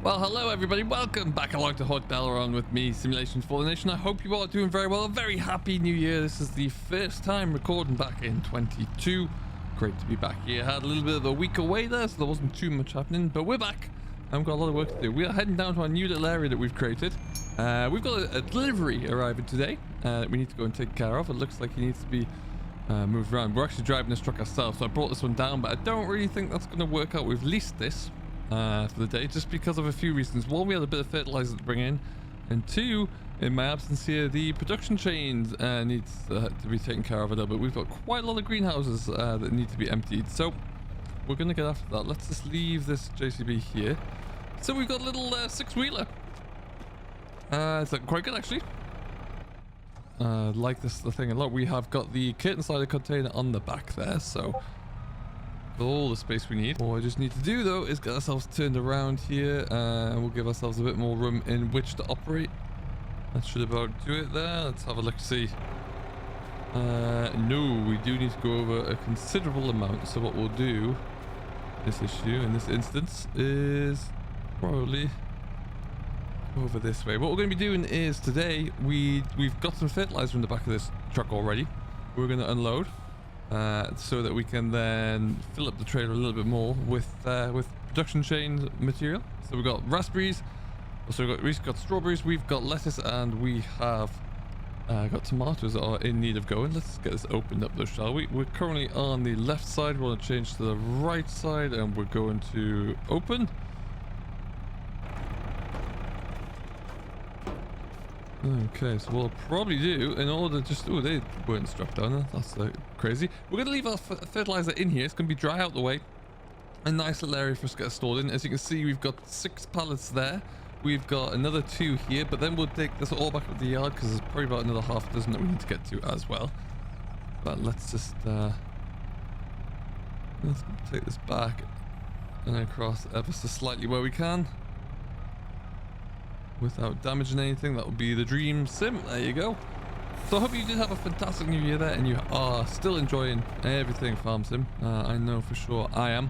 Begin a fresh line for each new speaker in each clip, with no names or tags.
Well, hello everybody, welcome back along to Haut-Beyleron with me, Simulations for the Nation. I hope you all are doing very well. A very happy new year. This is the first time recording back in 22. Great to be back here. Had a little bit of a week away there, so there wasn't too much happening, but we're back and we've got a lot of work to do. We are heading down to our new little area that we've created. We've got a delivery arriving today that we need to go and take care of. It looks like he needs to be moved around. We're actually driving this truck ourselves, so I brought this one down, but I don't really think that's going to work out. We've leased this for the day just because of a few reasons. One, we had a bit of fertilizer to bring in, and two, in my absence here, the production chain needs to be taken care of a little bit. We've got quite a lot of greenhouses that need to be emptied, so we're going to get after that. Let's just leave this JCB here. So we've got a little six-wheeler. It's quite good actually. Like the thing a lot. We have got the curtain slider container on the back there, so all the space we need. All I just need to do though is get ourselves turned around here, and we'll give ourselves a bit more room in which to operate. That should about do it there. Let's have a look, see. No, we do need to go over a considerable amount, so what we'll do this issue in this instance is probably go over this way. What we're going to be doing is today we've got some fertilizer in the back of this truck already. We're going to unload so that we can then fill up the trailer a little bit more with production chain material. So we've got raspberries, so we've got strawberries, we've got lettuce, and we have got tomatoes that are in need of going. Let's get this opened up though, shall we? We're currently on the left side. We want to change to the right side, and we're going to open. Okay, so what we'll probably do in order just... Oh, they weren't strapped down. That's crazy. We're going to leave our fertilizer in here. It's going to be dry out the way. A nice little area for us to get stored in. As you can see, we've got 6 pallets there. We've got another 2 here, but then we'll take this all back up the yard because there's probably about another half dozen that we need to get to as well. But let's just... let's take this back and across ever so slightly where we can, without damaging anything. That would be the dream sim. There you go. So I hope you did have a fantastic new year there, and you are still enjoying everything farm sim. I know for sure I am.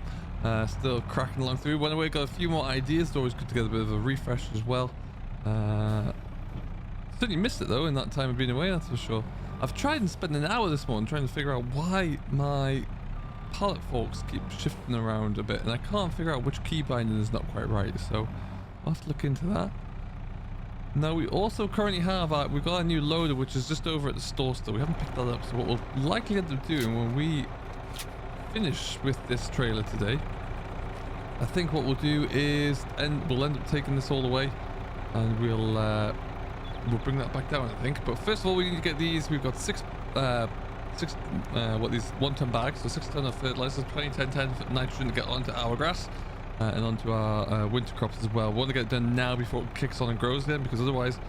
Still cracking along through. Went away, got a few more ideas. It's always good to get a bit of a refresh as well. Certainly missed it though in that time of being away, that's for sure. I've tried and spent an hour this morning trying to figure out why my pallet forks keep shifting around a bit, and I can't figure out which key binding is not quite right, so I'll have to look into that. Now we also currently have we've got a new loader which is just over at the store still. We haven't picked that up, so what we'll likely end up doing when we finish with this trailer today, I think what we'll do is we'll end up taking this all away, and we'll bring that back down, I think. But first of all, we need to get these. We've got these 1-ton bags, so 6 ton of fertilizer, 10 nitrogen to get onto our grass and onto our winter crops as well. We want to get it done now before it kicks on and grows again, because otherwise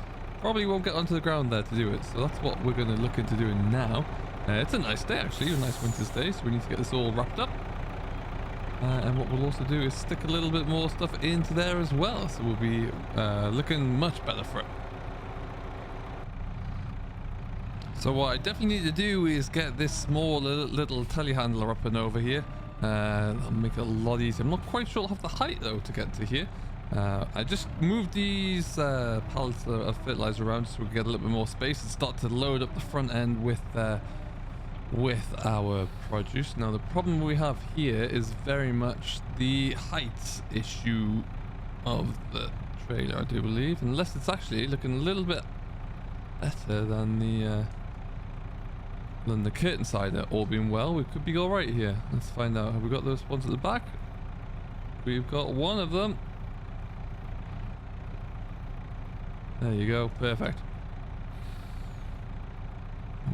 probably won't get onto the ground there to do it. So that's what we're going to look into doing now. It's a nice day actually, a nice winter's day, so we need to get this all wrapped up. And what we'll also do is stick a little bit more stuff into there as well, so we'll be looking much better for it. So what I definitely need to do is get this small little telehandler up and over here. That'll make it a lot easier. I'm not quite sure I'll have the height though to get to here. I just moved these pallets of fertilizer around so we can get a little bit more space and start to load up the front end with our produce. Now the problem we have here is very much the height issue of the trailer, I do believe, unless it's actually looking a little bit better than the curtain side. All being well, we could be all right here. Let's find out. Have we got those ones at the back? We've got one of them. There you go, perfect.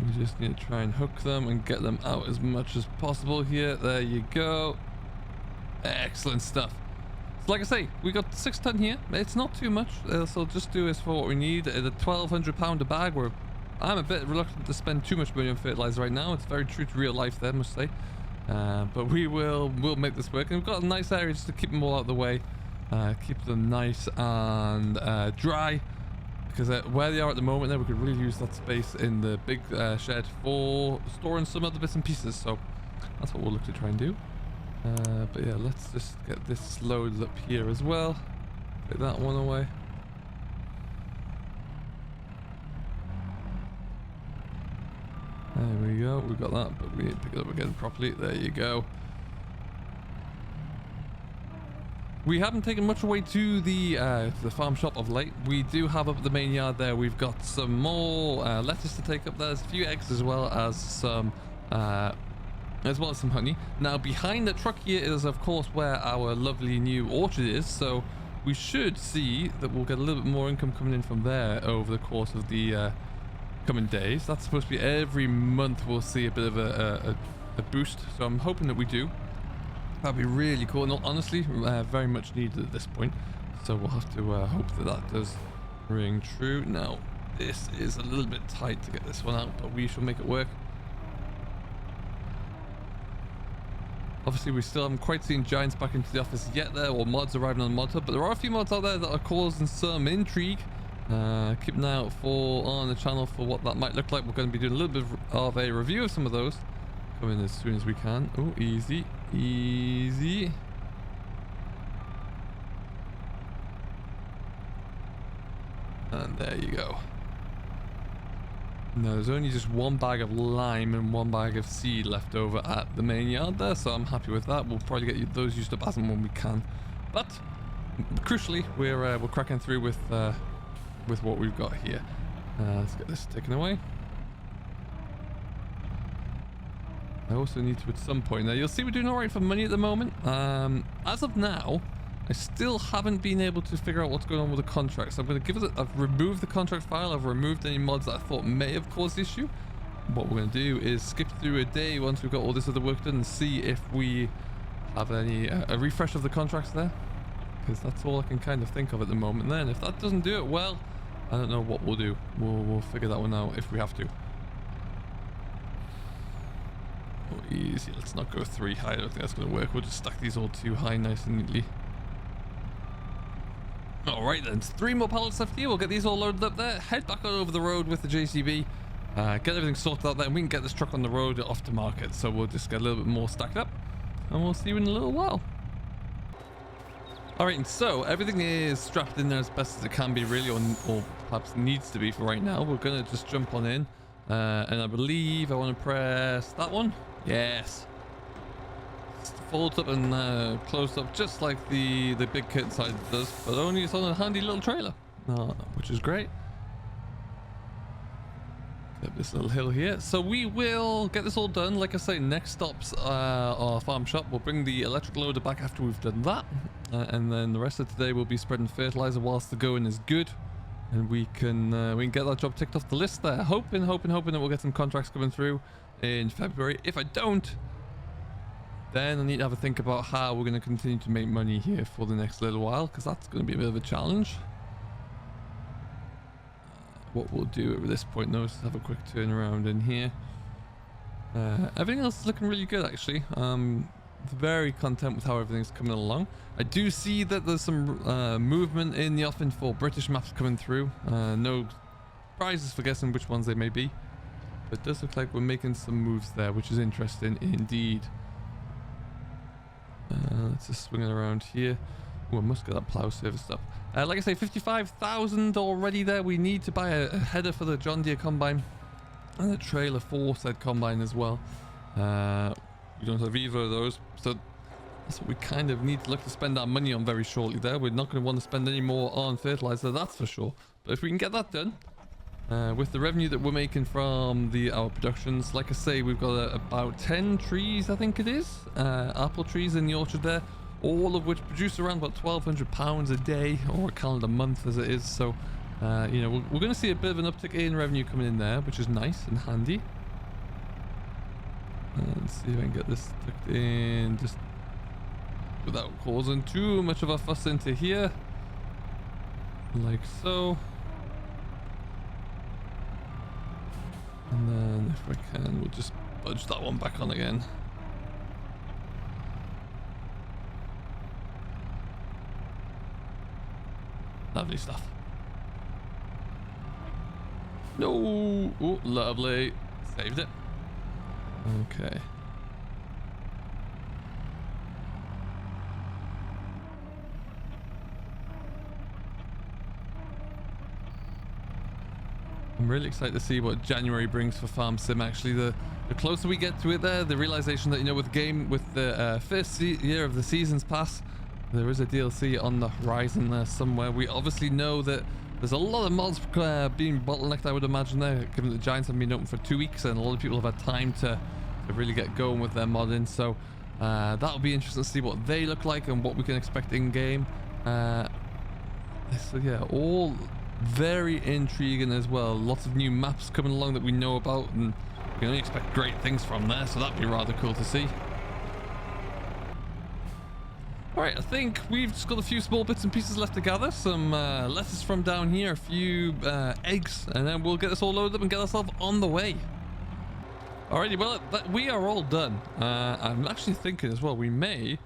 We just need to try and hook them and get them out as much as possible here. There you go. Excellent stuff. So like I say, we got 6 ton here. It's not too much, so just do this for what we need. The 1,200 pound a bag. I'm a bit reluctant to spend too much money on fertilizer right now. It's very true to real life there, I must say. But we'll make this work. And we've got a nice area just to keep them all out of the way. Keep them nice and dry. Because where they are at the moment there, we could really use that space in the big shed for storing some other bits and pieces. So that's what we'll look to try and do. But yeah, let's just get this loaded up here as well. Take that one away. There we go. We've got that, but we need to pick it up again properly. There you go. We haven't taken much away to the farm shop of late. We do have up at the main yard there. We've got some more lettuce to take up there. There's a few eggs as well as some honey. Now behind the truck here is of course where our lovely new orchard is. So we should see that we'll get a little bit more income coming in from there over the course of the coming days. That's supposed to be every month we'll see a bit of a boost. So I'm hoping that we do. That'd be really cool. And honestly, very much needed at this point. So we'll have to hope that that does ring true. Now, this is a little bit tight to get this one out, but we shall make it work. Obviously, we still haven't quite seen giants back into the office yet there, or mods arriving on the mod hub, but there are a few mods out there that are causing some intrigue. Keep an eye out on the channel for what that might look like. We're going to be doing a little bit of a review of some of those. Come in as soon as we can. Oh, easy. Easy. And there you go. Now there's only just one bag of lime and one bag of seed left over at the main yard there, so I'm happy with that. We'll probably get those used up as and when we can. But crucially, we're cracking through with what we've got here. Let's get this taken away. I also need to at some point. Now you'll see we're doing alright for money at the moment. As of now, I still haven't been able to figure out what's going on with the contract. So I'm going to give it I've removed the contract file. I've removed any mods that I thought may have caused the issue. What we're going to do is skip through a day once we've got all this other work done and see if we have any a refresh of the contracts there. Because that's all I can kind of think of at the moment. Then if that doesn't do it, well, I don't know what we'll do. We'll figure that one out if we have to. Oh, easy. Let's not go 3 high. I don't think that's going to work. We'll just stack these all 2 high nice and neatly. Alright then, 3 more pallets left here. We'll get these all loaded up there. Head back on over the road with the JCB. Get everything sorted out there and we can get this truck on the road off to market. So we'll just get a little bit more stacked up. And we'll see you in a little while. Alright, and so everything is strapped in there as best as it can be really, or perhaps needs to be for right now. We're going to just jump on in. And I believe I want to press that one. Yes. It's folds up and closed up just like the big kit side does, but only it's on a handy little trailer, which is great. Get this little hill here. So we will get this all done. Like I say, next stop's our farm shop. We'll bring the electric loader back after we've done that. And then the rest of today we'll be spreading fertilizer whilst the going is good. And we can get that job ticked off the list there. Hoping that we'll get some contracts coming through in February. If I don't, then I need to have a think about how we're going to continue to make money here for the next little while, because that's going to be a bit of a challenge. What we'll do at this point though is have a quick turnaround in here. Everything else is looking really good actually. Very content with how everything's coming along. I do see that there's some movement in the offing for British maps coming through. No prizes for guessing which ones they may be, but it does look like we're making some moves there, which is interesting indeed. Let's just swing it around here. Oh, I must get that plow serviced up. Like I say, 55,000 already there. We need to buy a header for the John Deere combine and a trailer for said combine as well. We don't have either of those, so that's what we kind of need to look to spend our money on very shortly there. We're not going to want to spend any more on fertilizer, that's for sure. But if we can get that done, with the revenue that we're making from our productions, like I say, we've got about 10 trees, I think it is, apple trees in the orchard there, all of which produce around about £1,200 a day, or a calendar month as it is. So, you know, we're going to see a bit of an uptick in revenue coming in there, which is nice and handy. Let's see if I can get this tucked in just without causing too much of a fuss into here, like so. And then if I can, we'll just budge that one back on again. Lovely stuff. No! Oh, lovely. Saved it. Okay. I'm really excited to see what January brings for Farm Sim. Actually, the closer we get to it there, the realization that, you know, with the first year of the season's pass, there is a DLC on the horizon there somewhere. We obviously know that there's a lot of mods being bottlenecked, I would imagine, there, given that the Giants have been open for 2 weeks and a lot of people have had time to really get going with their modding. So that'll be interesting to see what they look like and what we can expect in game. So yeah, all very intriguing as well. Lots of new maps coming along that we know about, and we can only expect great things from there, so that'd be rather cool to see. Alright, I think we've just got a few small bits and pieces left to gather. Some lettuce from down here, a few eggs, and then we'll get this all loaded up and get ourselves on the way. Alrighty, well, we are all done. I'm actually thinking as well, we may...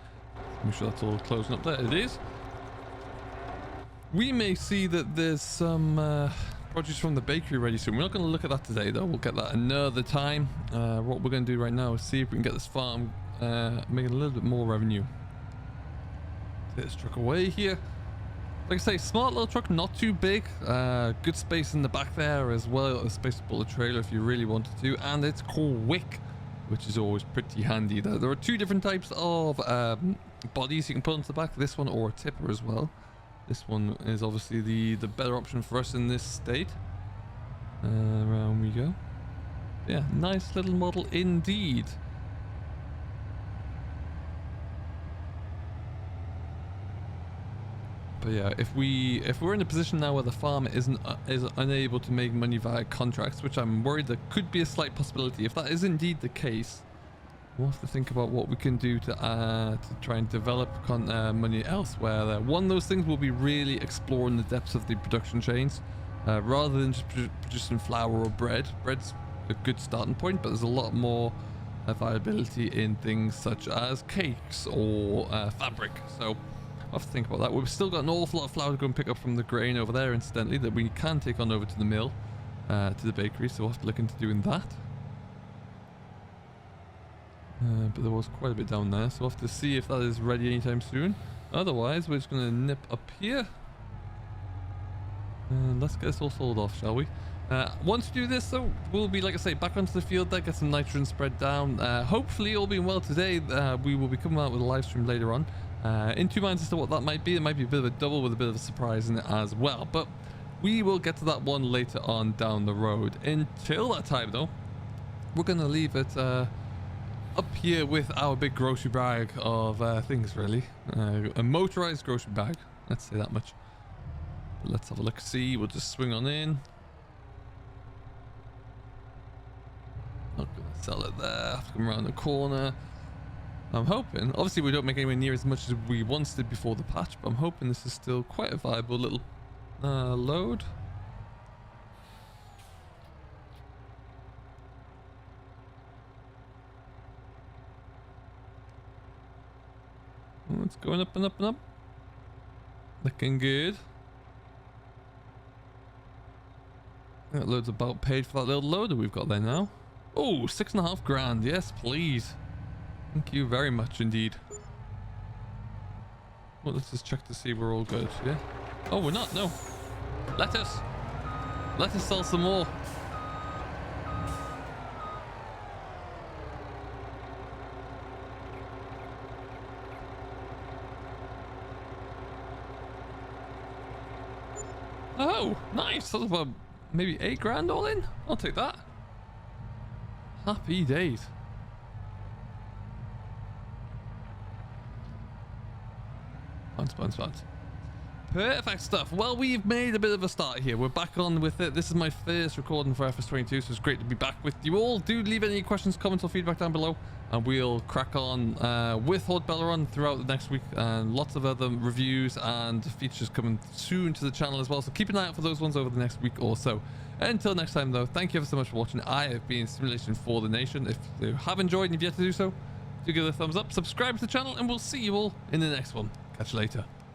Make sure that's all closing up there. It is. We may see that there's some produce from the bakery ready soon. We're not going to look at that today, though. We'll get that another time. What we're going to do right now is see if we can get this farm making a little bit more revenue. Take this truck away here. Like I say, smart little truck, not too big. Good space in the back there as well. A space to pull a trailer if you really wanted to. And it's quick, which is always pretty handy. There are 2 different types of bodies you can put onto the back. This one or a tipper as well. This one is obviously the better option for us in this state. Around we go. Yeah, nice little model indeed. But yeah, if we're in a position now where the farm is unable to make money via contracts, which I'm worried there could be a slight possibility. If that is indeed the case, we'll have to think about what we can do to try and develop money elsewhere. One of those things will be really exploring the depths of the production chains, rather than just producing flour or bread. Bread's a good starting point, but there's a lot more viability in things such as cakes or fabric. So I'll have to think about that. We've still got an awful lot of flour to go and pick up from the grain over there, incidentally, that we can take on over to the mill, to the bakery. So we'll have to look into doing that. But there was quite a bit down there, so we'll have to see if that is ready anytime soon. Otherwise, we're just going to nip up here. And let's get this all sold off, shall we? Once we do this, though, we'll be, like I say, back onto the field there, get some nitrogen spread down. Hopefully, all being well today, we will be coming out with a live stream later on. In 2 minds as to what that might be. It might be a bit of a double with a bit of a surprise in it as well. But we will get to that one later on down the road. Until that time, though, we're going to leave it... up here with our big grocery bag of things, really. A motorized grocery bag, let's say that much. But let's have a look. See, we'll just swing on in. Not gonna sell it there. Have to come around the corner. I'm hoping, obviously we don't make anywhere near as much as we once did before the patch, but I'm hoping this is still quite a viable little load. It's going up and up and up. Looking good. That load's about paid for that little loader we've got there now. Oh, 6.5 grand. Yes, please. Thank you very much indeed. Well, let's just check to see we're all good. Yeah. Oh, we're not. No. Let us sell some more. Oh, nice. That's about maybe 8 grand all in. I'll take that. Happy days. Bounce. Perfect stuff. Well, we've made a bit of a start here. We're back on with it. This is my first recording for FS22, so it's great to be back with you all. Do leave any questions, comments, or feedback down below, and we'll crack on with Haut-Beyleron throughout the next week, and lots of other reviews and features coming soon to the channel as well. So keep an eye out for those ones over the next week or so. Until next time, though, thank you ever so much for watching. I have been Simulation for the Nation. If you have enjoyed and you've yet to do so, do give it a thumbs up, subscribe to the channel, and we'll see you all in the next one. Catch you later.